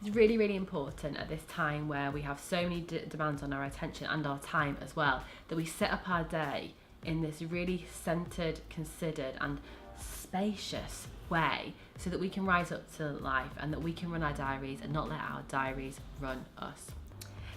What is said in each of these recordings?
It's really, really important at this time where we have so many demands on our attention and our time as well, that we set up our day in this really centered, considered and spacious way, so that we can rise up to life and that we can run our diaries and not let our diaries run us.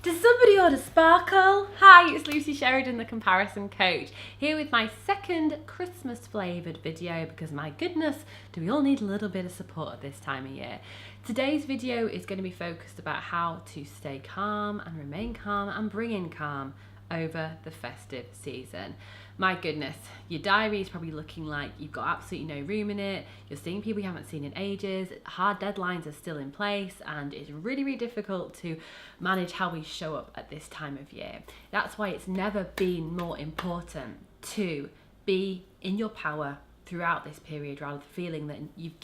Does somebody order sparkle? Hi, it's Lucy Sheridan, the comparison coach, here with my second Christmas flavoured video, because my goodness, do we all need a little bit of support at this time of year. Today's video is going to be focused about how to stay calm and remain calm and bring in calm over the festive season. My goodness, your diary is probably looking like you've got absolutely no room in it. You're seeing people you haven't seen in ages. Hard deadlines are still in place, and it's really, really difficult to manage how we show up at this time of year. That's why it's never been more important to be in your power throughout this period, rather than feeling like you've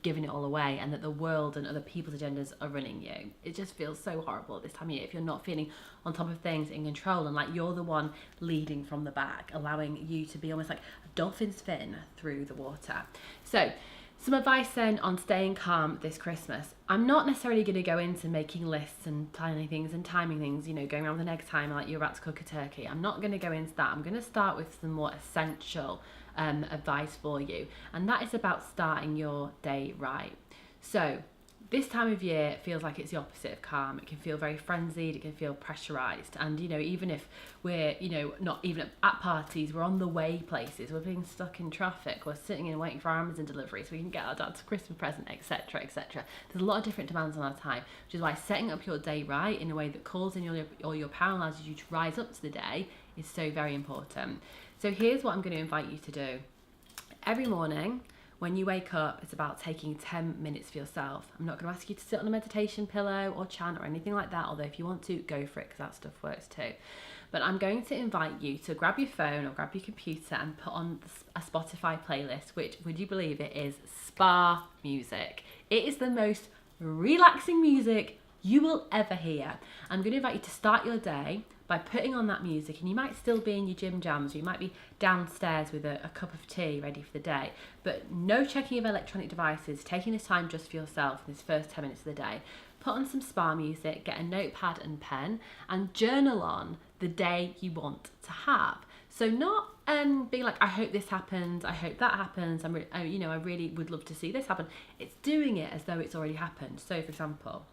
given it all away and that the world and other people's agendas are running you. It just feels so horrible at this time of year if you're not feeling on top of things, in control, and like you're the one leading from the back, allowing you to be almost like a dolphin's fin through the water. So some advice then on staying calm this Christmas. I'm not necessarily going to go into making lists and planning things and timing things, going around the next time like you're about to cook a turkey. I'm not going to go into that. I'm going to start with some more essential advice for you, and that is about starting your day right. So this time of year feels like it's the opposite of calm. It can feel very frenzied, it can feel pressurized, and even if we're not even at parties, we're on the way places, we're being stuck in traffic, we're sitting and waiting for our Amazon delivery so we can get our dad's Christmas present, etc, etc. There's a lot of different demands on our time, which is why setting up your day right in a way that calls in all your power and allows you to rise up to the day is so very important. So here's what I'm going to invite you to do. Every morning when you wake up, it's about taking 10 minutes for yourself. I'm not going to ask you to sit on a meditation pillow or chant or anything like that, although if you want to, go for it, because that stuff works too. But I'm going to invite you to grab your phone or grab your computer and put on a Spotify playlist, which, would you believe it, is spa music. It is the most relaxing music you will ever hear. I'm going to invite you to start your day by putting on that music, and you might still be in your gym jams, or you might be downstairs with a cup of tea ready for the day, but no checking of electronic devices, taking this time just for yourself in this first 10 minutes of the day. Put on some spa music, get a notepad and pen, and journal on the day you want to have. So not being like, I hope this happens, I hope that happens, I really would love to see this happen. It's doing it as though it's already happened. So for example,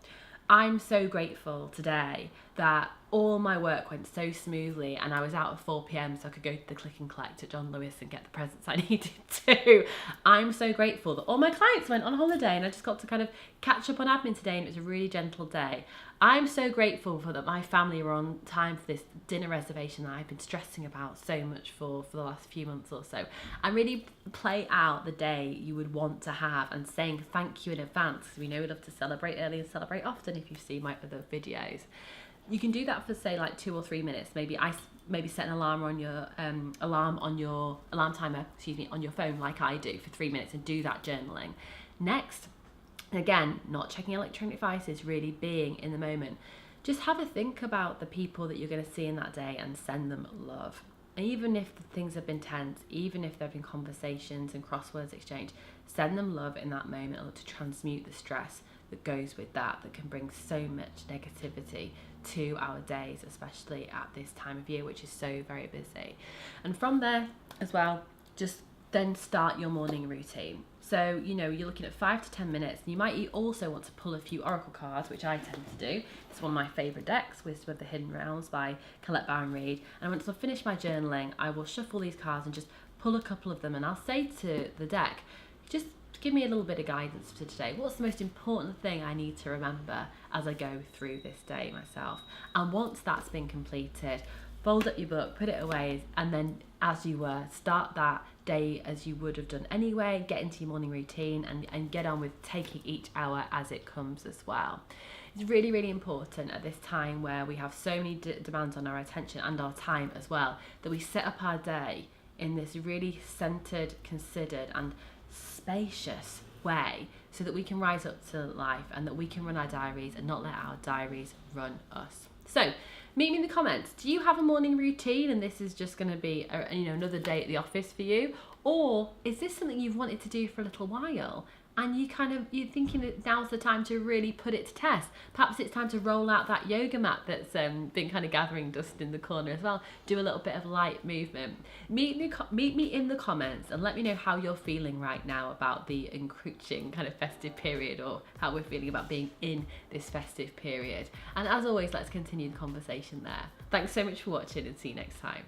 I'm so grateful today that all my work went so smoothly and I was out at 4 p.m. so I could go to the click and collect at John Lewis and get the presents I needed to. I'm so grateful that all my clients went on holiday and I just got to kind of catch up on admin today, and it was a really gentle day. I'm so grateful for that my family were on time for this dinner reservation that I've been stressing about so much for the last few months or so. And really play out the day you would want to have, and saying thank you in advance, because we know we love to celebrate early and celebrate often if you've seen my other videos. You can do that for say like 2 or 3 minutes. Maybe set an alarm on your alarm timer, on your phone, like I do, for 3 minutes, and do that journaling. Next, again, not checking electronic devices, really being in the moment. Just have a think about the people that you're going to see in that day and send them love. And even if things have been tense, even if there have been conversations and crosswords exchanged, send them love in that moment to transmute the stress that goes with that can bring so much negativity to our days, especially at this time of year, which is so very busy. And from there as well, just then start your morning routine. So, you're looking at 5 to 10 minutes, and you might also want to pull a few oracle cards, which I tend to do. It's one of my favourite decks, Wisdom of the Hidden Realms by Colette Baron-Reid. And once I've finished my journaling, I will shuffle these cards and just pull a couple of them, and I'll say to the deck, just give me a little bit of guidance for today. What's the most important thing I need to remember as I go through this day myself? And once that's been completed, fold up your book, put it away, and then as you were, start that day as you would have done anyway, get into your morning routine and get on with taking each hour as it comes as well. It's really, really important at this time where we have so many demands on our attention and our time as well, that we set up our day in this really centered, considered and spacious way, so that we can rise up to life and that we can run our diaries and not let our diaries run us. So meet me in the comments. Do you have a morning routine and this is just going to be another day at the office for you? Or is this something you've wanted to do for a little while and you're thinking that now's the time to really put it to test. Perhaps it's time to roll out that yoga mat that's been kind of gathering dust in the corner as well. Do a little bit of light movement. Meet me in the comments and let me know how you're feeling right now about the encroaching kind of festive period, or how we're feeling about being in this festive period. And as always, let's continue the conversation there. Thanks so much for watching, and see you next time.